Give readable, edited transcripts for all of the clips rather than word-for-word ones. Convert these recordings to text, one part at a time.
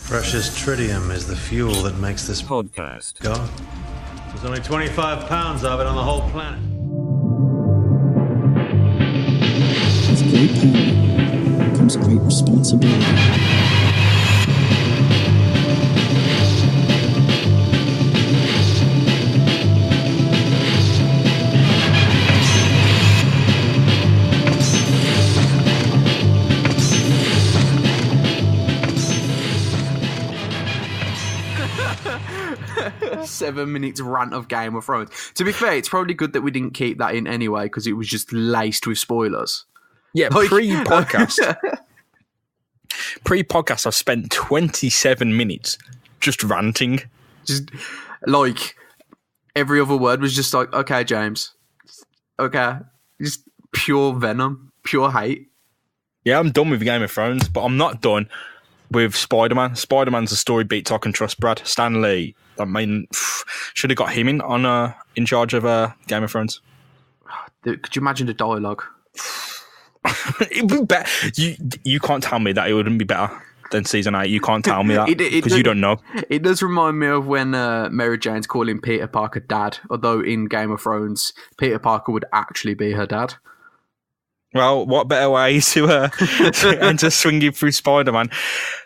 Precious tritium is the fuel that makes this podcast go. There's only 25 pounds of it on the whole planet. With great power comes great responsibility. 7 minutes rant of Game of Thrones. To be fair, it's probably good that we didn't keep that in anyway, because it was just laced with spoilers. Yeah, pre-podcast. Pre-podcast, I've spent 27 minutes just ranting. Just like every other word was just like, okay, James. Okay. Just pure venom, pure hate. Yeah, I'm done with Game of Thrones, but I'm not done with SpiderMan. SpiderMan's a story beat I can trust, Brad. Stan Lee, I mean, should have got him in charge of Game of Thrones. Could you imagine the dialogue? It would be better. You can't tell me that it wouldn't be better than season 8. You can't tell me that because you don't know. It does remind me of when Mary Jane's calling Peter Parker dad, although in Game of Thrones, Peter Parker would actually be her dad. Well, what better way to enter swinging through Spider-Man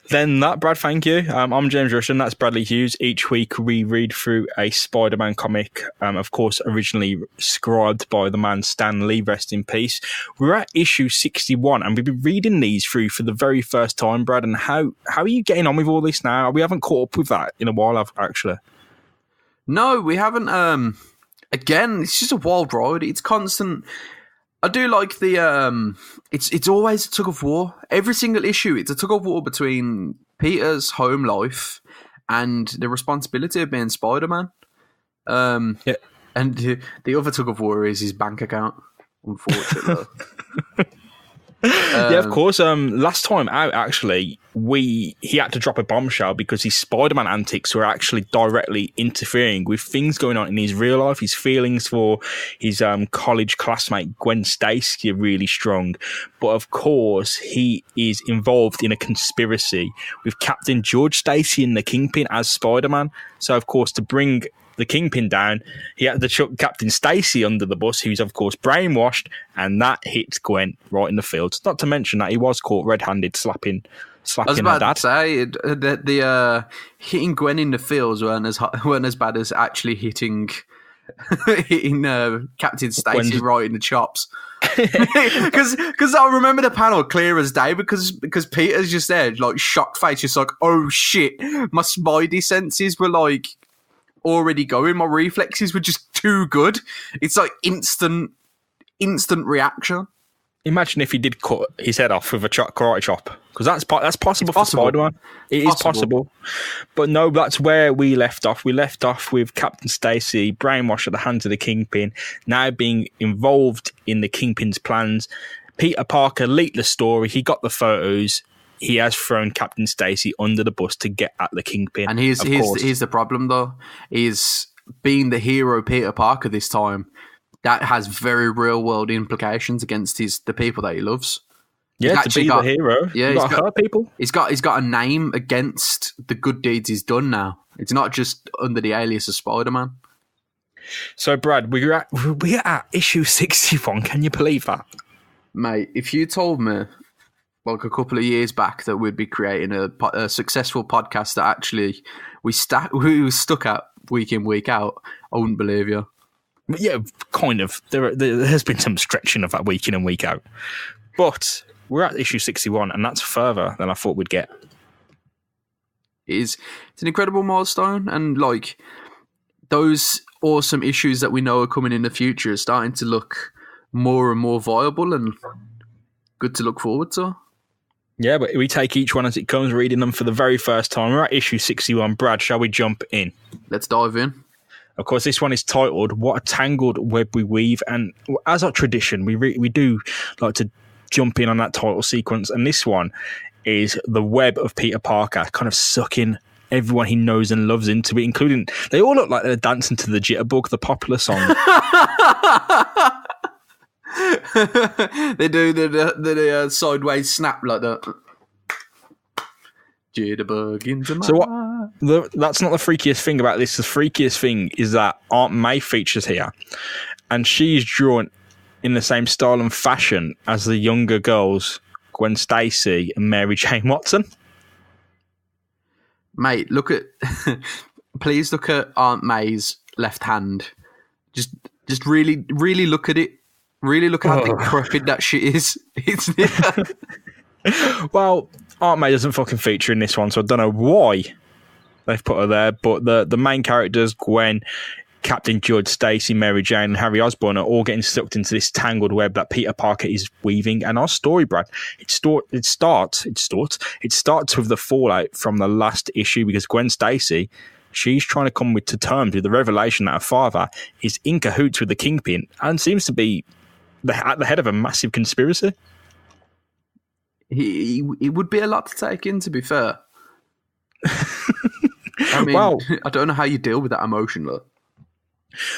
than that, Brad? Thank you. I'm James Russian. That's Bradley Hughes. Each week we read through a Spider-Man comic, of course, originally scribed by the man Stan Lee, rest in peace. We're at issue 61, and we've been reading these through for the very first time, Brad. And how are you getting on with all this now? We haven't caught up with that in a while, actually. No, we haven't. Again, it's just a wild ride. It's constant. I do like the it's always a tug of war. Every single issue, it's a tug of war between Peter's home life and the responsibility of being Spider-Man. Yeah. And the other tug of war is his bank account, unfortunately. Yeah, of course. Last time out, actually, he had to drop a bombshell because his Spider-Man antics were actually directly interfering with things going on in his real life. His feelings for his college classmate Gwen Stacy are really strong, but of course, he is involved in a conspiracy with Captain George Stacy and the Kingpin as Spider-Man. So, of course, to bring the Kingpin down, he had to chuck Captain Stacy under the bus, who's of course brainwashed, and that hits Gwen right in the field. Not to mention that he was caught red-handed slapping I was her about dad. to say the hitting Gwen in the fiels weren't as bad as actually hitting Captain Stacy right in the chops. Because I remember the panel clear as day because Peter's just there, like shocked face, just like, oh shit, my spidey senses were like already going. My reflexes were just too good. It's like instant reaction. Imagine if he did cut his head off with a karate chop, because that's possible for Spider-Man. It is possible. But no, that's where we left off. We left off with Captain Stacy, brainwashed at the hands of the Kingpin, now being involved in the Kingpin's plans. Peter Parker leaked the story. He got the photos. He has thrown Captain Stacy under the bus to get at the Kingpin. And here's the problem, though, is being the hero Peter Parker this time, that has very real-world implications against the people that he loves. Yeah, to be the hero, yeah, he's got to hurt people. He's got a name against the good deeds he's done now. It's not just under the alias of Spider-Man. So, Brad, we're at issue 61. Can you believe that? Mate, if you told me like a couple of years back that we'd be creating a successful podcast that actually we stuck at week in, week out, I wouldn't believe you. Yeah, kind of. There has been some stretching of that week in and week out. But we're at issue 61, and that's further than I thought we'd get. It's an incredible milestone, and like those awesome issues that we know are coming in the future are starting to look more and more viable and good to look forward to. Yeah, but we take each one as it comes, reading them for the very first time. We're at issue 61. Brad, shall we jump in? Let's dive in. Of course, this one is titled "What a Tangled Web We Weave," and as our tradition, we do like to jump in on that title sequence. And this one is the web of Peter Parker, kind of sucking everyone he knows and loves into it, including they all look like they're dancing to the Jitterbug, the popular song. They do the sideways snap like that. Jitterbug into my... So that's not the freakiest thing about this. The freakiest thing is that Aunt May features here, and she's drawn in the same style and fashion as the younger girls, Gwen Stacy and Mary Jane Watson. Mate, please look at Aunt May's left hand. Just really, really look at it. Really look at how decrepit that shit is. Well, Aunt May doesn't fucking feature in this one, so I don't know why they've put her there. But the main characters, Gwen, Captain Judge, Stacy, Mary Jane, and Harry Osborn, are all getting sucked into this tangled web that Peter Parker is weaving. And our story, Brad, it starts with the fallout from the last issue, because Gwen Stacy, she's trying to come to terms with the revelation that her father is in cahoots with the Kingpin and seems to be at the head of a massive conspiracy. He would be a lot to take in, to be fair. I mean, Well, I don't know how you deal with that emotion, though.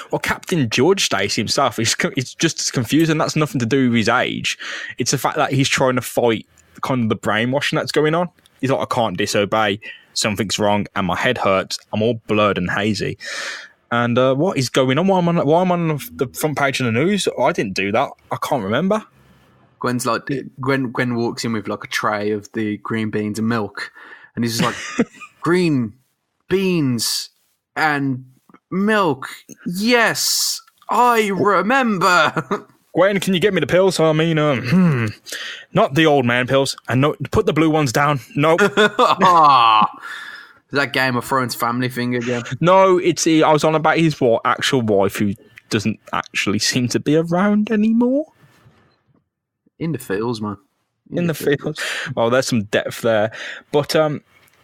Well, Captain George Stacy himself is just as confused, and that's nothing to do with his age. It's the fact that he's trying to fight kind of the brainwashing that's going on. He's like, I can't disobey. Something's wrong, and my head hurts. I'm all blurred and hazy. And what is going on? Why am I on the front page of the news? I didn't do that. I can't remember. Gwen walks in with like a tray of the green beans and milk, and he's just like, green beans and milk. Yes, I remember. Gwen, can you get me the pills? I mean, not the old man pills. And no, put the blue ones down. Nope. Is that Game of Thrones family thing again? No, I was on about his actual wife, who doesn't actually seem to be around anymore. In the fields, man. In the fields. Well, there's some depth there. But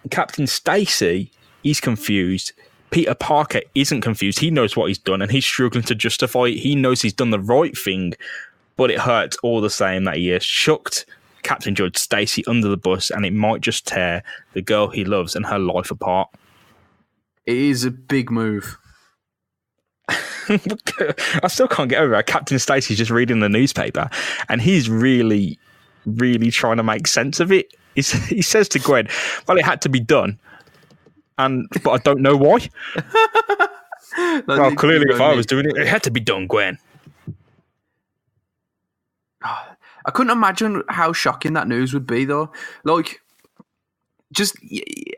Captain Stacy, he's confused. Peter Parker isn't confused. He knows what he's done, and he's struggling to justify it. He knows he's done the right thing, but it hurts all the same that he has chucked Captain Judge Stacy under the bus, and it might just tear the girl he loves and her life apart. It is a big move. I still can't get over it. Captain Stacy's just reading the newspaper, and he's really, really trying to make sense of it. He says to Gwen, well, it had to be done, but I don't know why. Well, clearly if I was doing it, it had to be done, Gwen. I couldn't imagine how shocking that news would be, though. Like, just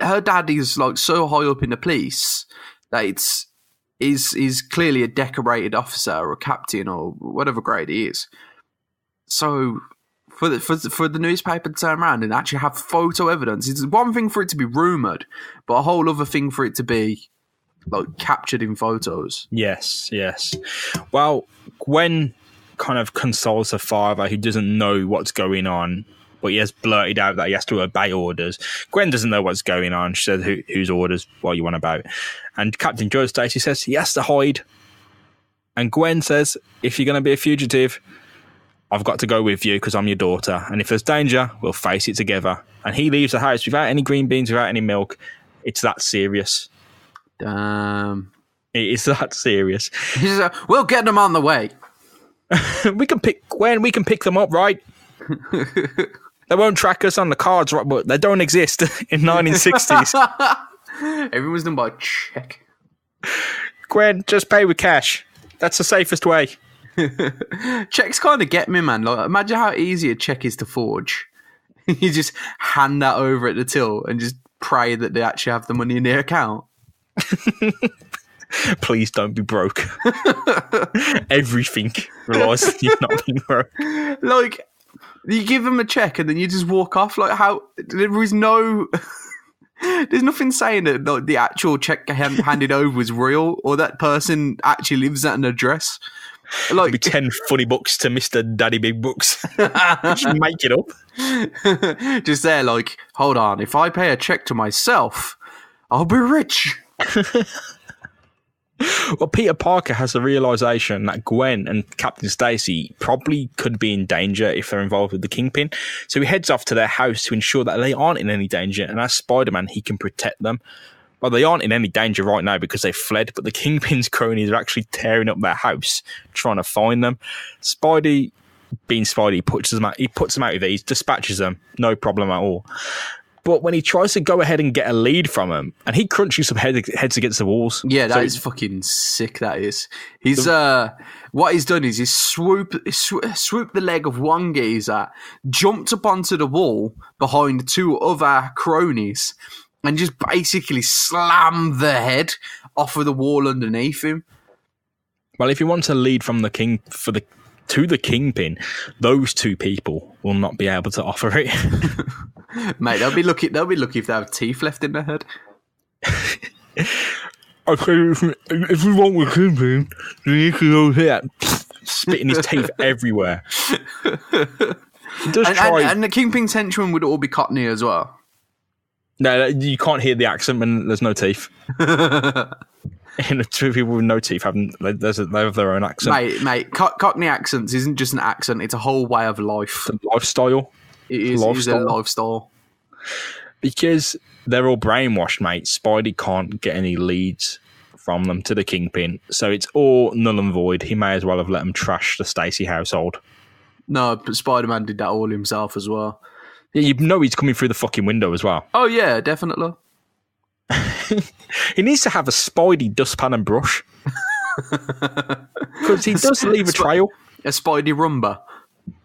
her dad is like so high up in the police that is clearly a decorated officer or a captain or whatever grade he is. So for the newspaper to turn around and actually have photo evidence, it's one thing for it to be rumored, but a whole other thing for it to be like captured in photos. Yes. Well, Gwen kind of consoles her father, who doesn't know what's going on, but he has blurted out that he has to obey orders. Gwen doesn't know what's going on. She says, whose orders? What you want about? And Captain George Stacy says he has to hide. And Gwen says, if you're going to be a fugitive, I've got to go with you because I'm your daughter. And if there's danger, we'll face it together. And he leaves the house without any green beans, without any milk. It's that serious. Damn. It is that serious. We'll get them on the way. We can pick Gwen. We can pick them up, right? They won't track us on the cards, right? But they don't exist in 1960s. Everyone's done by check. Gwen, just pay with cash. That's the safest way. Checks kind of get me, man. Like, imagine how easy a check is to forge. You just hand that over at the till and just pray that they actually have the money in their account. Please don't be broke. Everything relies on you not being broke. Like, you give them a check and then you just walk off. Like, how there is no, there's nothing saying that like, the actual check handed over was real or that person actually lives at an address. Like, it'd be 10 funny bucks to Mr. Daddy Big Bucks. Just make it up. Just there, like, hold on. If I pay a check to myself, I'll be rich. Well, Peter Parker has the realisation that Gwen and Captain Stacy probably could be in danger if they're involved with the Kingpin. So he heads off to their house to ensure that they aren't in any danger. And as Spider-Man, he can protect them. Well, they aren't in any danger right now because they've fled, but the Kingpin's cronies are actually tearing up their house, trying to find them. Spidey, being Spidey, puts them out with ease, dispatches them, no problem at all. But when he tries to go ahead and get a lead from him, and he crunches some heads against the walls. Yeah, that is fucking sick. That is. He's what he's done is he's swooped the leg of one geezer, jumped up onto the wall behind two other cronies, and just basically slammed the head off of the wall underneath him. Well, if you want to lead from the king to the Kingpin, those two people will not be able to offer it. Mate, they'll be lucky if they have teeth left in their head. Okay, if you want the Kingpin, then you can go here. Spitting his teeth everywhere. And the Kingpin's henchmen would all be Cockney as well. No, you can't hear the accent when there's no teeth. And two people with no teeth they have their own accent. Mate, Cockney accents isn't just an accent; it's a whole way of life. It's a lifestyle. It is a lifestyle. Because they're all brainwashed, mate. Spidey can't get any leads from them to the Kingpin, so it's all null and void. He may as well have let them trash the Stacy household. No, but SpiderMan did that all himself as well. Yeah, you know he's coming through the fucking window as well. Oh yeah, definitely. He needs to have a Spidey dustpan and brush. Because he does leave a trail. A Spidey rumba.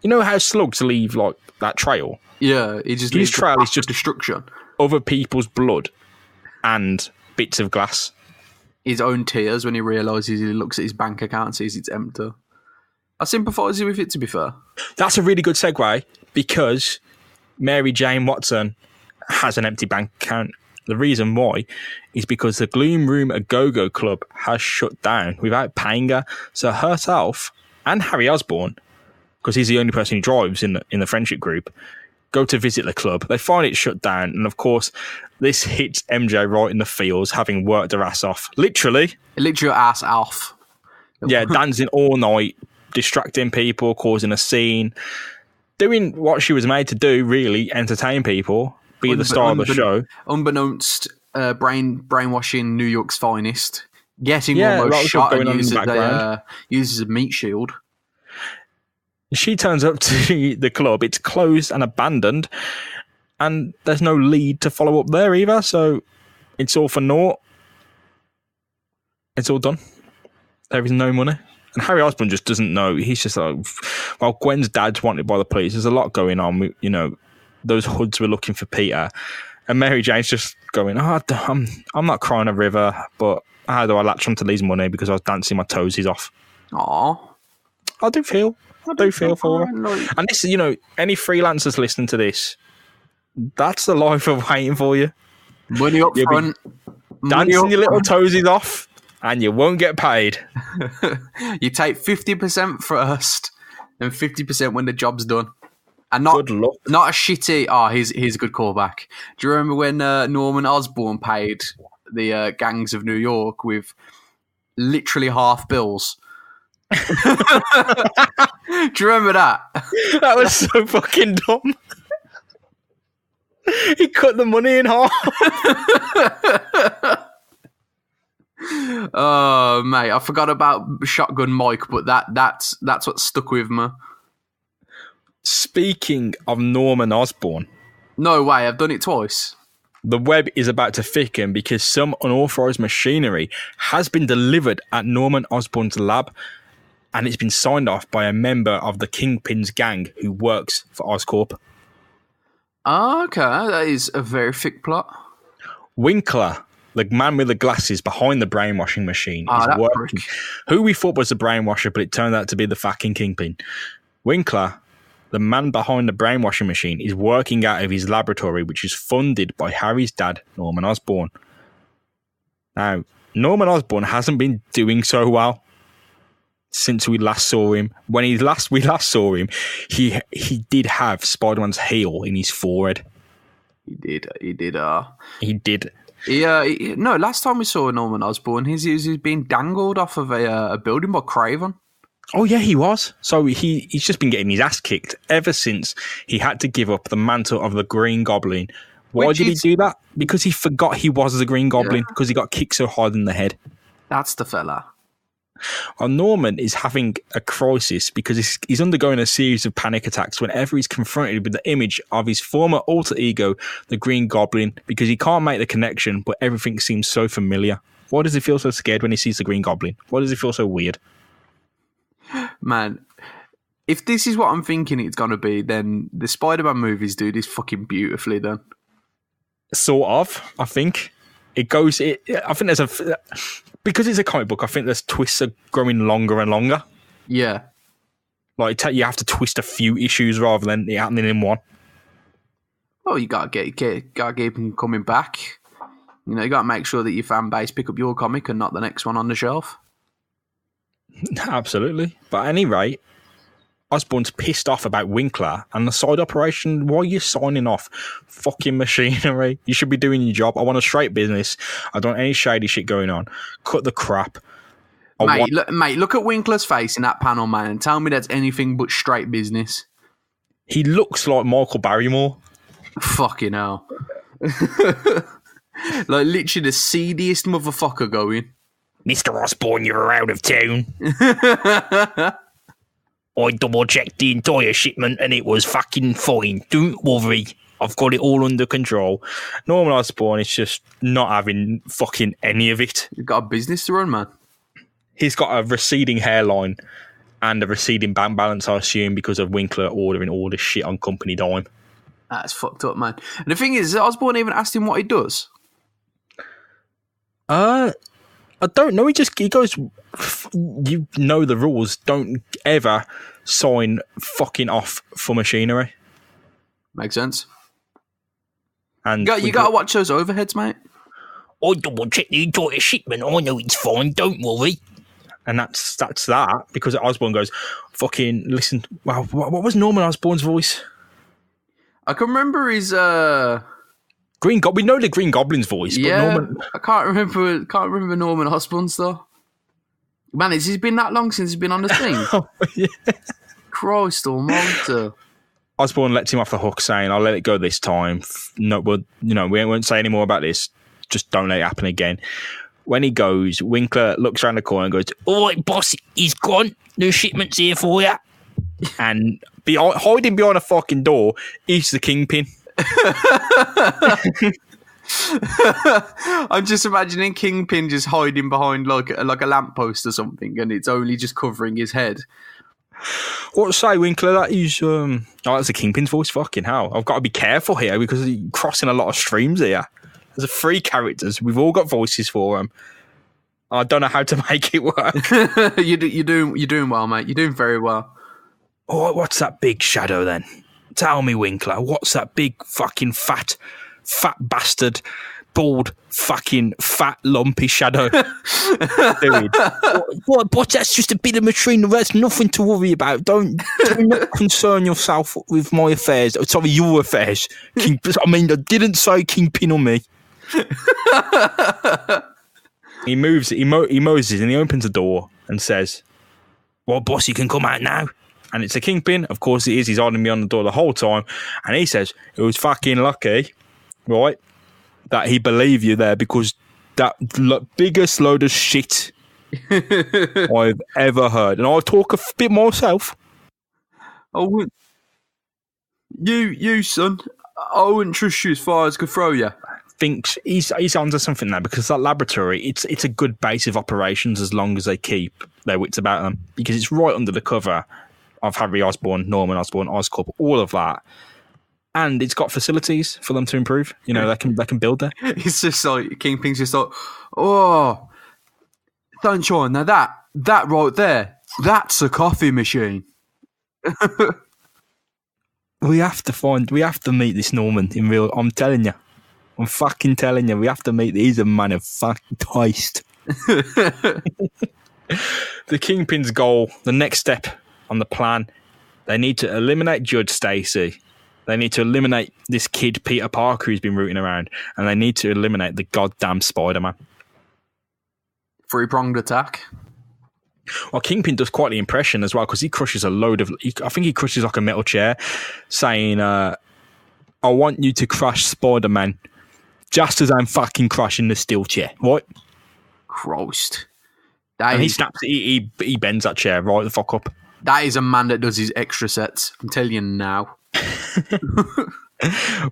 You know how slugs leave like that trail? Yeah, his trail is just destruction. Other people's blood and bits of glass. His own tears when he realises he looks at his bank account and sees it's empty. I sympathise with it, to be fair. That's a really good segue, because Mary Jane Watson has an empty bank account. The reason why is because the Gloom Room A Go-Go Club has shut down without paying her. So herself and Harry Osborn, because he's the only person who drives in the friendship group, go to visit the club. They find it shut down. And of course, this hits MJ right in the feels, having worked her ass off. Literally ass off. Yeah, dancing all night, distracting people, causing a scene, doing what she was made to do, really, entertain people. Be the star of the show. Unbeknownst, brainwashing New York's finest. Getting almost shot and uses a meat shield. She turns up to the club. It's closed and abandoned. And there's no lead to follow up there either. So it's all for naught. It's all done. There is no money. And Harry Osborn just doesn't know. He's just like, well, Gwen's dad's wanted by the police. There's a lot going on. You know, those hoods were looking for Peter, and Mary Jane's just going, I'm not crying a river, but how do I latch onto these money because I was dancing my toesies off? Aww. I do feel for her. And this, you know, any freelancers listening to this, that's the life of waiting for you. Money up front. Dancing your little toesies off, and you won't get paid. You take 50% first, and 50% when the job's done. And not a shitty. Here's a good callback. Do you remember when Norman Osborn paid the gangs of New York with literally half bills? Do you remember that? That was so fucking dumb. He cut the money in half. Oh mate, I forgot about Shotgun Mike, but that's what stuck with me. Speaking of Norman Osborn. No way, I've done it twice. The web is about to thicken because some unauthorized machinery has been delivered at Norman Osborn's lab, and it's been signed off by a member of the Kingpin's gang who works for Oscorp. Okay, that is a very thick plot. Winkler, the man with the glasses behind the brainwashing machine, is working. Who we thought was the brainwasher, but it turned out to be the fucking Kingpin. Winkler, the man behind the brainwashing machine, is working out of his laboratory, which is funded by Harry's dad, Norman Osborn. Now, Norman Osborn hasn't been doing so well since we last saw him. When we last saw him, he did have Spider-Man's heel in his forehead. He did. He did. No, last time we saw Norman Osborn, he's being dangled off of a building by Craven. Oh, yeah, he was. So he's just been getting his ass kicked ever since he had to give up the mantle of the Green Goblin. Why did he do that? Because he forgot he was the Green Goblin, because he got kicked so hard in the head. That's the fella. Well, Norman is having a crisis because he's undergoing a series of panic attacks whenever he's confronted with the image of his former alter ego, the Green Goblin, because he can't make the connection, but everything seems so familiar. Why does he feel so scared when he sees the Green Goblin? Why does he feel so weird? Man, if this is what I'm thinking it's going to be, then the Spider-Man movies do this fucking beautifully then. Sort of, I think. I think there's because it's a comic book, I think there's twists are growing longer and longer. Yeah. Like, you have to twist a few issues rather than it happening in one. Well, you got to keep them coming back. You know, you got to make sure that your fan base pick up your comic and not the next one on the shelf. Absolutely. But at any rate, Osborn's pissed off about Winkler and the side operation. Why are you signing off fucking machinery? You should be doing your job. I want a straight business. I don't want any shady shit going on. Cut the crap. Mate, look at Winkler's face in that panel, man, and tell me that's anything but straight business. He looks like Michael Barrymore. Fucking hell. Like, literally the seediest motherfucker going. Mr. Osborn, you're out of town. I double-checked the entire shipment and it was fucking fine. Don't worry. I've got it all under control. Norman Osborn is just not having fucking any of it. You've got a business to run, man. He's got a receding hairline and a receding bank balance, I assume, because of Winkler ordering all this shit on company dime. That's fucked up, man. And the thing is, Osborn even asked him what he does. I don't know. He goes, you know the rules. Don't ever sign fucking off for machinery. Makes sense. And you got to watch those overheads, mate. I double check the entire shipment. I know it's fine. Don't worry. And that's that. Because Osborn goes, fucking listen. Wow, what was Norman Osborn's voice? I can remember his Green Goblin. We know the Green Goblin's voice, but Norman. I can't remember Norman Osborn's though. Man, it's been that long since he's been on the thing. Oh, yeah. Christ almighty. Osborn lets him off the hook, saying, "I'll let it go this time. No, we won't say any more about this. Just don't let it happen again." When he goes, Winkler looks around the corner and goes, "All right, boss, he's gone. The shipment's here for you." And hiding behind a fucking door is the Kingpin. I'm just imagining Kingpin just hiding behind like a lamppost or something, and it's only just covering his head. What say, Winkler? That is that's a Kingpin's voice. Fucking hell! I've got to be careful here because he's crossing a lot of streams here. There's 3 characters. We've all got voices for them. I don't know how to make it work. You're doing well, mate. You're doing very well. Oh, what's that big shadow then? Tell me, Winkler. What's that big fucking fat bastard, bald fucking fat lumpy shadow? Dude. What? That's just a bit of machinery. That's nothing to worry about. Do not concern yourself with my affairs. Sorry, your affairs. I didn't say Kingpin on me. He moves, he moses, and he opens the door and says, "Well, boss, you can come out now." And it's a Kingpin. Of course it is. He's hiding behind the door the whole time. And he says, "It was fucking lucky, right, that he believed you there because that biggest load of shit I've ever heard." And I'll talk a bit myself. You, son, I wouldn't trust you as far as I could throw you. Thinks he's onto something there because that laboratory, it's a good base of operations as long as they keep their wits about them, because it's right under the cover of Harry Osborn, Norman Osborn, Oscorp, all of that, and it's got facilities for them to improve. You know, they can build there. It's just like Kingpin's just like, oh, sunshine. Now that right there, that's a coffee machine. We have to meet this Norman in real. I'm telling you. I'm fucking telling you, we have to meet. He's a man of fucking taste. The Kingpin's goal, the next step on the plan, they need to eliminate Judge Stacy. They need to eliminate this kid, Peter Parker, who's been rooting around. And they need to eliminate the goddamn Spider-Man. 3-pronged attack. Well, Kingpin does quite the impression as well, because he crushes a load of... I think he crushes like a metal chair, saying, I want you to crush Spider-Man just as I'm fucking crushing the steel chair, right? Christ. And he snaps. He bends that chair right the fuck up. That is a man that does his extra sets. I'm telling you now.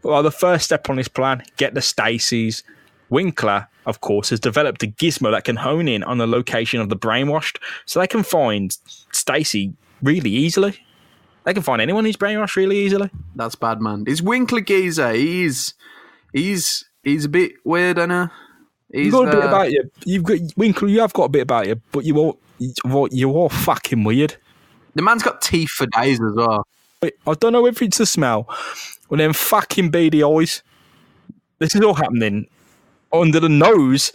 Well, the first step on this plan: get the Stacys. Winkler, of course, has developed a gizmo that can hone in on the location of the brainwashed, so they can find Stacy really easily. They can find anyone who's brainwashed really easily. That's bad, man. It's Winkler Geezer. He's a bit weird, I know. You've got a bit about you. You've got Winkler. You have got a bit about you, but you're all fucking weird. The man's got teeth for days as well. I don't know if it's the smell or them fucking beady eyes. This is all happening under the nose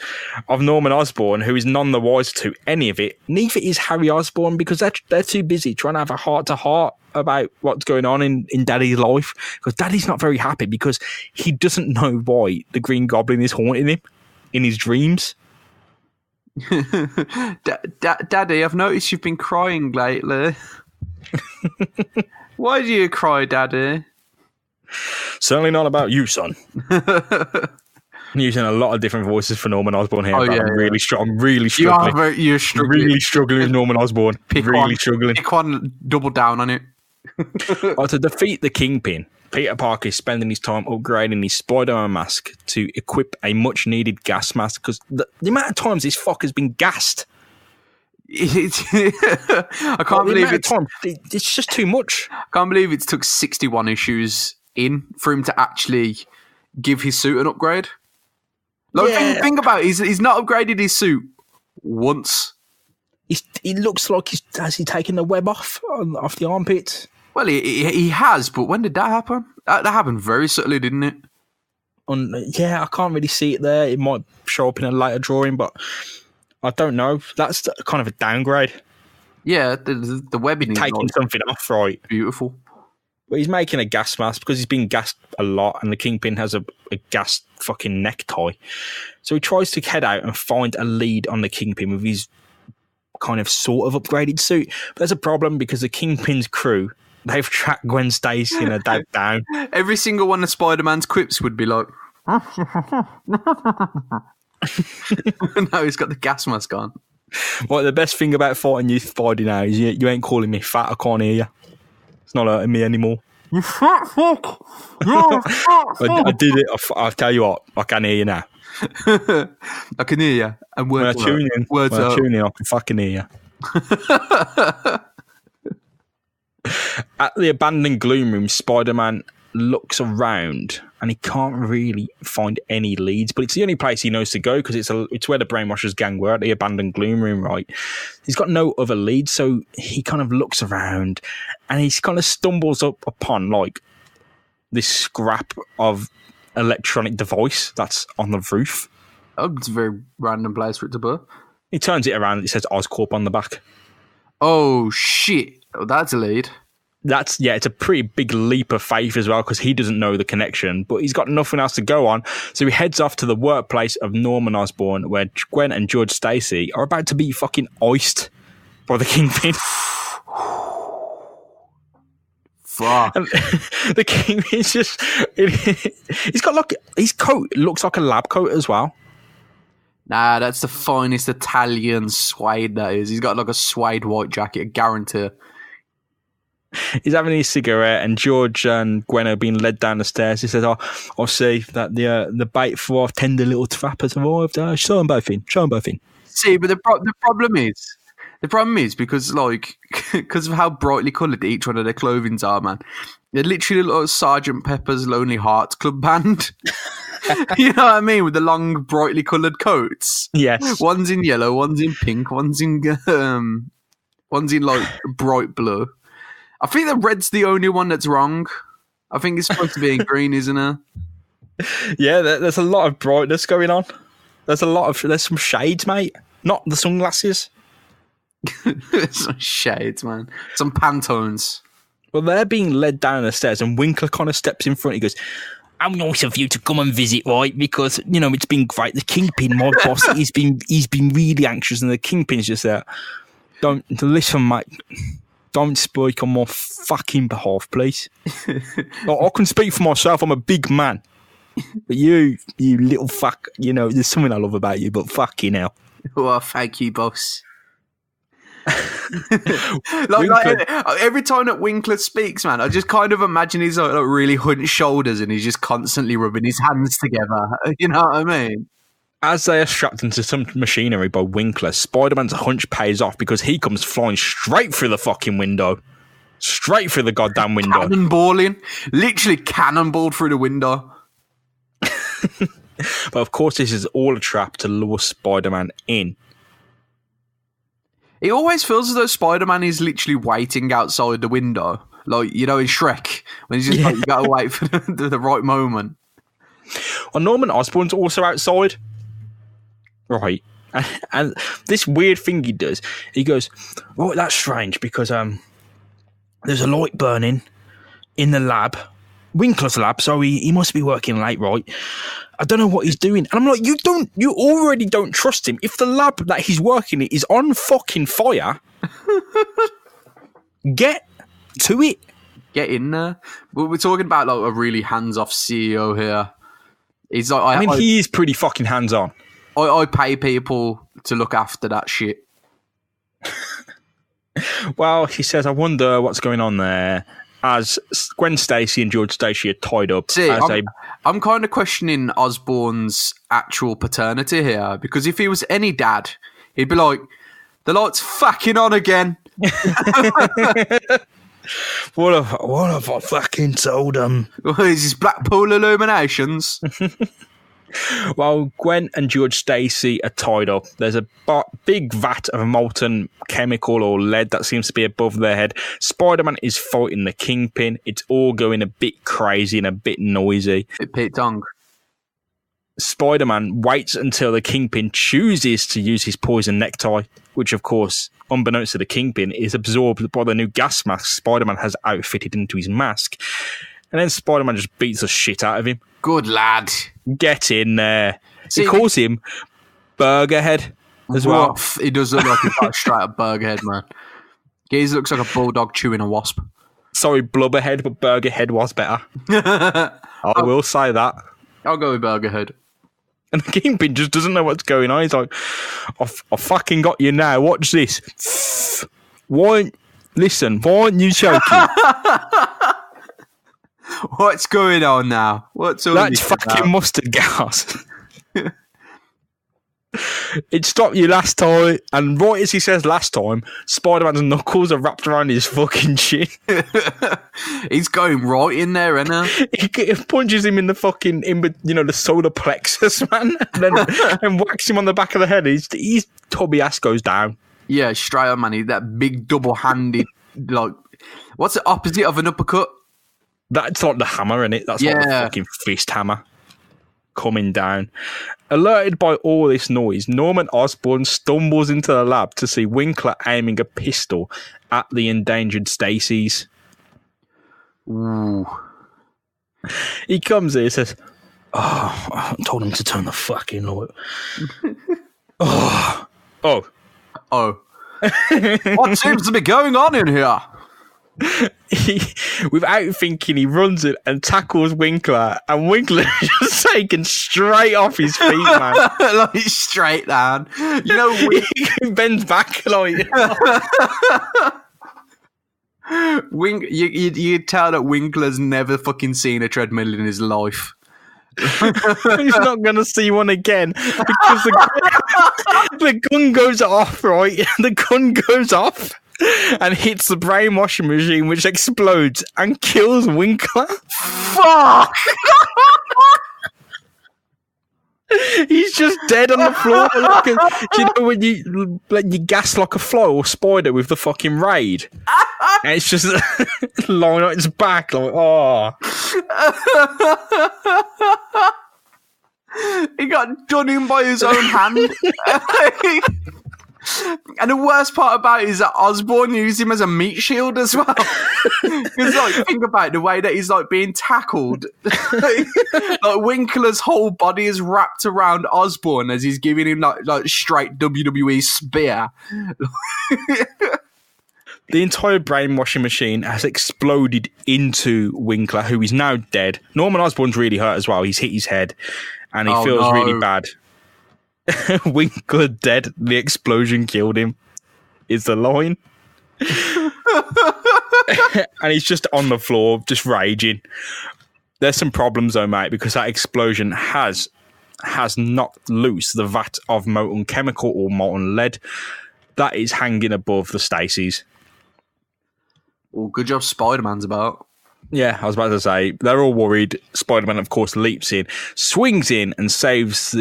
of Norman Osborn, who is none the wiser to any of it. Neither is Harry Osborn, because they're too busy trying to have a heart-to-heart about what's going on in Daddy's life. Because Daddy's not very happy because he doesn't know why the Green Goblin is haunting him in his dreams. Daddy, I've noticed you've been crying lately. Why do you cry, Daddy? Certainly not about you, son. I'm using a lot of different voices for Norman Osborn here. I'm really struggling. You're struggling. Really struggling with Norman Osborn. Struggling. Pick one, double down on it. To defeat the Kingpin, Peter Parker is spending his time upgrading his SpiderMan mask to equip a much-needed gas mask, because the amount of times this fucker's been gassed. I can't believe it's just too much. I can't believe it took 61 issues in for him to actually give his suit an upgrade. Think about it. He's not upgraded his suit once. He looks like has he taken the web off the armpits? Well, he has, but when did that happen? That happened very subtly, didn't it? I can't really see it there. It might show up in a later drawing, but I don't know. That's kind of a downgrade. Yeah, the webbing taking something off, right? Beautiful. But he's making a gas mask because he's been gassed a lot, and the Kingpin has a gas fucking necktie. So he tries to head out and find a lead on the Kingpin with his kind of sort of upgraded suit. But there's a problem because the Kingpin's crew, they've tracked Gwen Stacy and her dad down. Every single one of Spider-Man's quips would be like... No, he's got the gas mask on. Well, the best thing about fighting you, Spidey, now is you ain't calling me fat. I can't hear you. It's not hurting me anymore. You fat fuck! I did it. I'll tell you what, I can hear you now. I can hear you. And when I tune in, I can fucking hear you. At the abandoned gloom room, Spider-Man looks around and he can't really find any leads, but it's the only place he knows to go because it's where the Brainwashers gang were, at the abandoned gloom room, right? He's got no other leads, so he kind of looks around and he kind of stumbles up upon like this scrap of electronic device that's on the roof. Oh, it's a very random place for it to be. He turns it around and it says Oscorp on the back. Oh shit! Oh, that's a lead. It's a pretty big leap of faith as well because he doesn't know the connection, but he's got nothing else to go on. So he heads off to the workplace of Norman Osborn, where Gwen and George Stacy are about to be fucking iced by the Kingpin. Fuck. And the Kingpin's just... he's got like... His coat looks like a lab coat as well. Nah, that's the finest Italian suede that is. He's got like a suede white jacket, I guarantee. He's having his cigarette, and George and Gwen are being led down the stairs. He says, "I see that the bait for our tender little trap has arrived. Show them both in. See, but the problem is because of how brightly coloured each one of their clothings are, man. They're literally like Sergeant Pepper's Lonely Hearts Club Band. You know what I mean? With the long, brightly coloured coats. Yes. One's in yellow, one's in pink, one's in like bright blue. I think the red's the only one that's wrong. I think it's supposed to be in green, isn't it? Yeah, there's a lot of brightness going on. There's some shades, mate. Not the sunglasses. Some shades, man. Some Pantones. Well, they're being led down the stairs, and Winkler kind of steps in front. He goes, "How nice of you to come and visit, right? Because it's been great. The Kingpin, my boss, he's been really anxious, and the Kingpin's just there. Don't listen, mate. Don't speak on my fucking behalf, please. I can speak for myself. I'm a big man. But you little fuck, there's something I love about you, but fucking hell." Well, thank you, boss. Every time that Winkler speaks, man, I just kind of imagine he's like really hunched shoulders and he's just constantly rubbing his hands together. You know what I mean? As they are strapped into some machinery by Winkler, Spider-Man's hunch pays off because he comes flying straight through the fucking window. Straight through the goddamn window. Cannonballing. Literally cannonballed through the window. But of course, this is all a trap to lure Spider-Man in. It always feels as though Spider-Man is literally waiting outside the window. Like, you know, in Shrek, when he's just like, you gotta wait for the right moment. Well, Norman Osborn's also outside. Right. And this weird thing he does, he goes, oh, that's strange because there's a light burning in the lab, Winkler's lab, so he must be working late, right? I don't know what he's doing. And I'm like, you already don't trust him. If the lab that he's working in is on fucking fire, get to it. Get in there. We're talking about like a really hands-off CEO here. He's like, he is pretty fucking hands-on. I pay people to look after that shit. Well, he says, I wonder what's going on there. As Gwen Stacy and George Stacy are tied up. See, I'm kind of questioning Osborn's actual paternity here, because if he was any dad, he'd be like, the light's fucking on again. What have I fucking told him? Is this Blackpool Illuminations? While Gwen and George Stacy are tied up, there's a big vat of molten chemical or lead that seems to be above their head. Spider-Man is fighting the Kingpin. It's all going a bit crazy and a bit noisy. Pete Tong. Spider-Man waits until the Kingpin chooses to use his poison necktie, which, of course, unbeknownst to the Kingpin, is absorbed by the new gas mask Spider-Man has outfitted into his mask. And then Spider-Man just beats the shit out of him. Good lad. Get in there. He calls him Burgerhead as well. He does look like he's got a straight up Burgerhead, man. He looks like a bulldog chewing a wasp. Sorry, Blubberhead, but Burgerhead was better. I will say that. I'll go with Burgerhead. And the Kingpin just doesn't know what's going on. He's like, I fucking got you now. Watch this. Why aren't you choking? What's going on now? What's all That's this fucking about? mustard gas. It stopped you last time, and right as he says last time, Spider-Man's knuckles are wrapped around his fucking chin. He's going right in there, isn't he? He punches him in the fucking, the solar plexus, man, and whacks him on the back of the head. His tubby ass goes down. Yeah, straight on, man. That big double-handed, like, what's the opposite of an uppercut? That's like the hammer, innit? That's like the fucking fist hammer coming down. Alerted by all this noise, Norman Osborn stumbles into the lab to see Winkler aiming a pistol at the endangered Stacy's. Ooh. He comes here and says, I told him to turn the fucking light. Oh. What seems to be going on in here? Without thinking, he runs it and tackles Winkler, and Winkler is just taken straight off his feet, man. Like straight down. You know, he bends back like. You tell that Winkler's never fucking seen a treadmill in his life. He's not going to see one again because the gun goes off, right? The gun goes off and hits the brainwashing machine, which explodes and kills Winkler. Fuck! He's just dead on the floor. Do you know when you gas like a fly or spider with the fucking raid? And it's just lying on its back, like, oh. He got done in by his own hand. And the worst part about it is that Osborn used him as a meat shield as well. Because, like, think about it, the way that he's, like, being tackled. Like, Winkler's whole body is wrapped around Osborn as he's giving him, like straight WWE spear. The entire brainwashing machine has exploded into Winkler, who is now dead. Norman Osborn's really hurt as well. He's hit his head, and he feels really bad. Winkler dead. The explosion killed him. is the line. And he's just on the floor, just raging. There's some problems though, mate, because that explosion has knocked loose the vat of molten chemical or molten lead that is hanging above the Stacys. Well, good job Spider-Man's about. Yeah, I was about to say, they're all worried. Spider-Man, of course, leaps in, swings in, and saves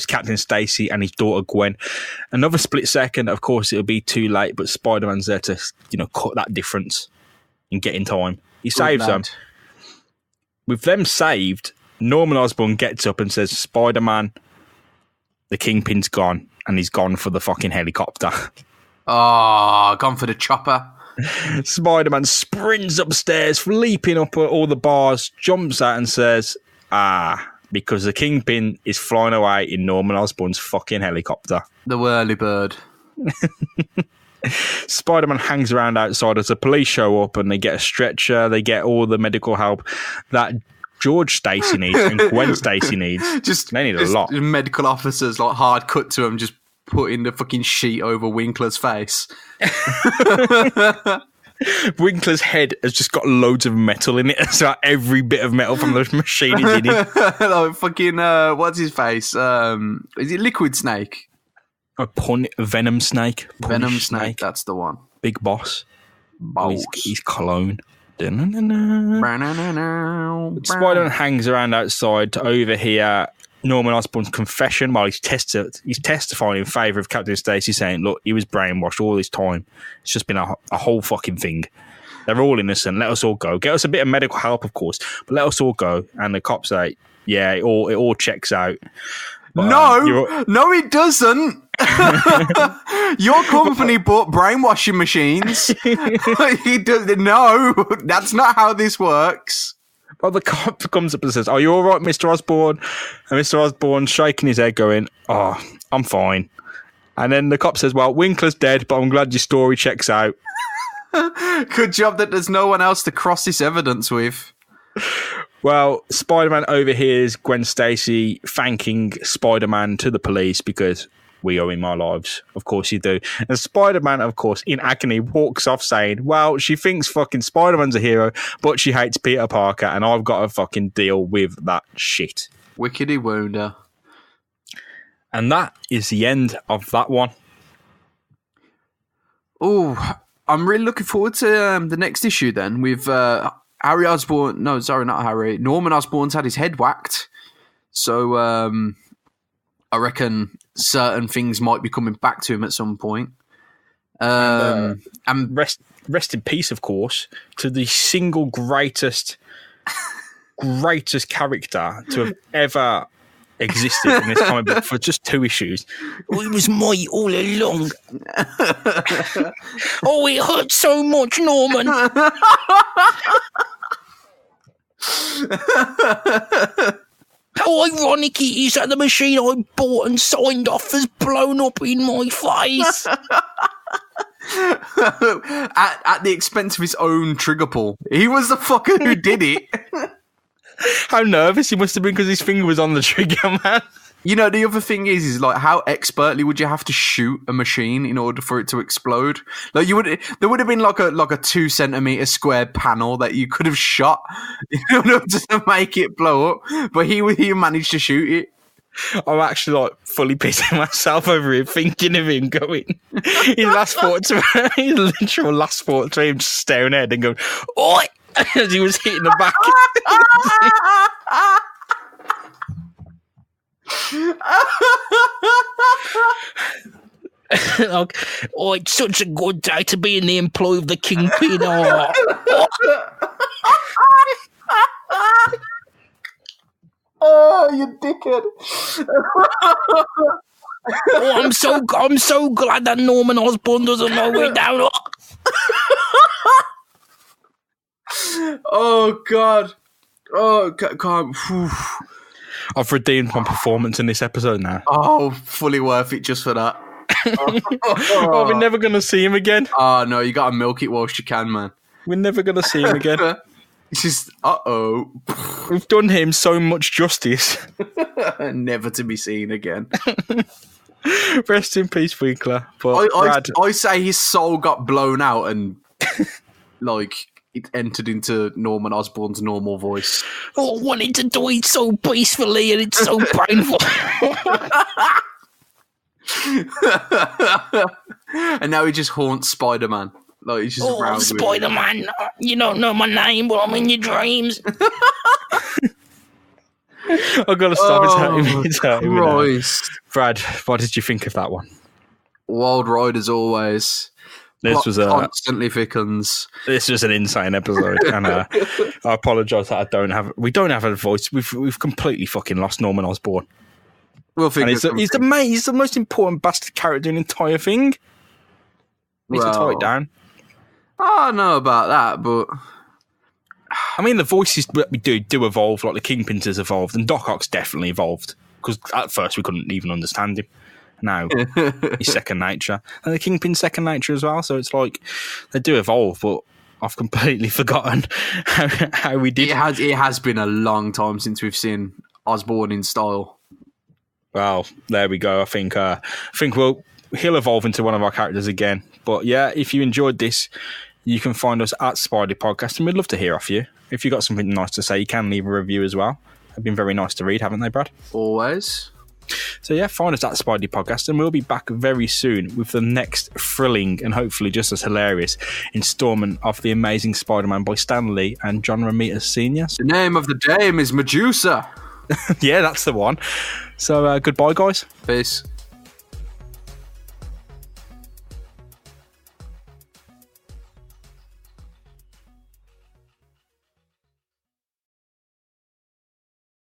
Captain Stacy and his daughter Gwen. Another split second, of course, it'll be too late, but Spider-Man's there to, cut that difference and get in time. He saves them. With them saved, Norman Osborn gets up and says, Spider-Man, the Kingpin's gone, and he's gone for the fucking helicopter. Oh, gone for the chopper. Spider-Man sprints upstairs, leaping up all the bars, jumps out and says, because the Kingpin is flying away in Norman Osborn's fucking helicopter. The whirly bird. Spider-Man hangs around outside as the police show up and they get a stretcher, they get all the medical help that George Stacy needs and Gwen Stacy needs. They need a lot. Medical officers, like, hard cut to them, just putting the fucking sheet over Winkler's face. Winkler's head has just got loads of metal in it. So every bit of metal from the machine is in it. Like fucking, what's his face? Is it Liquid Snake? Venom Snake. Venom Snake, that's the one. Big boss. Balls. He's cologne. Spider-Man Spider-Man hangs around outside to overhear Norman Osborn's confession while he's testifying in favour of Captain Stacy, saying, look, he was brainwashed all this time. It's just been a whole fucking thing. They're all innocent. Let us all go. Get us a bit of medical help, of course, but let us all go. And the cops say, yeah, it all checks out. But, no, it doesn't. Your company bought brainwashing machines. No, that's not how this works. Well, the cop comes up and says, are you all right, Mr. Osborn? And Mr. Osborn's shaking his head going, oh, I'm fine. And then the cop says, well, Winkler's dead, but I'm glad your story checks out. Good job that there's no one else to cross this evidence with. Well, Spider-Man overhears Gwen Stacy thanking Spider-Man to the police because we owe him our lives. Of course you do. And Spider-Man, of course, in agony, walks off saying, well, she thinks fucking Spider-Man's a hero, but she hates Peter Parker, and I've got to fucking deal with that shit. Wickedy wonder. And that is the end of that one. Oh, I'm really looking forward to the next issue then with Harry Osborn. No, sorry, not Harry. Norman Osborn's had his head whacked. So I reckon certain things might be coming back to him at some point. And rest in peace, of course, to the single greatest character to have ever existed in this comic book for just 2 issues. Oh, it was me all along. Oh, it hurt so much, Norman. How ironic it is that the machine I bought and signed off has blown up in my face. at the expense of his own trigger pull. He was the fucker who did it. How nervous he must have been because his finger was on the trigger, man. You know, the other thing is like, how expertly would you have to shoot a machine in order for it to explode? Like, there would have been like a 2 centimeter square panel that you could have shot in order to make it blow up, but he managed to shoot it. I'm actually like fully pissing myself over him, thinking of him going. His literal last thought to him just staring ahead and going, "Oi!" as he was hitting the back. Like, oh, it's such a good day to be in the employ of the Kingpin. Oh. Oh, you dickhead! Oh, I'm so glad that Norman Osborn doesn't know we're down. Oh God! Oh God! I've redeemed my performance in this episode now. Oh, fully worth it just for that. Oh, we're never going to see him again. Oh, no, you got to milk it whilst you can, man. We're never going to see him again. It's just, uh-oh. We've done him so much justice. Never to be seen again. Rest in peace, Winkler. But I say his soul got blown out and like it entered into Norman Osborn's normal voice. I wanted to die so peacefully and it's so painful. And now he just haunts Spider-Man. Like he's just around Spider-Man, you don't know my name, but I'm in your dreams. I've got to stop. It's hurting me now. Brad, what did you think of that one? Wild ride as always. This was constantly thickens. This was an insane episode, and I apologise that we don't have a voice. We've completely fucking lost Norman Osborn. We'll figure. He's the most important bastard character in the entire thing. Needs to tie it down. I don't know about that, but I mean the voices that we do evolve. Like the Kingpin has evolved, and Doc Ock's definitely evolved. Because at first we couldn't even understand him. Now he's second nature, and the Kingpin's second nature as well. So it's like they do evolve, but I've completely forgotten how we did. It has been a long time since we've seen Osborn in style. Well, there we go. I think he'll evolve into one of our characters again. But yeah, if you enjoyed this, you can find us at Spidey Podcast, and we'd love to hear off you. If you've got something nice to say, you can leave a review as well. They've been very nice to read, haven't they, Brad? Always. So yeah, find us at Spidey Podcast, and we'll be back very soon with the next thrilling and hopefully just as hilarious installment of The Amazing Spider-Man by Stan Lee and John Romita Sr. The name of the dame is Medusa. Yeah, that's the one. So goodbye, guys. Peace.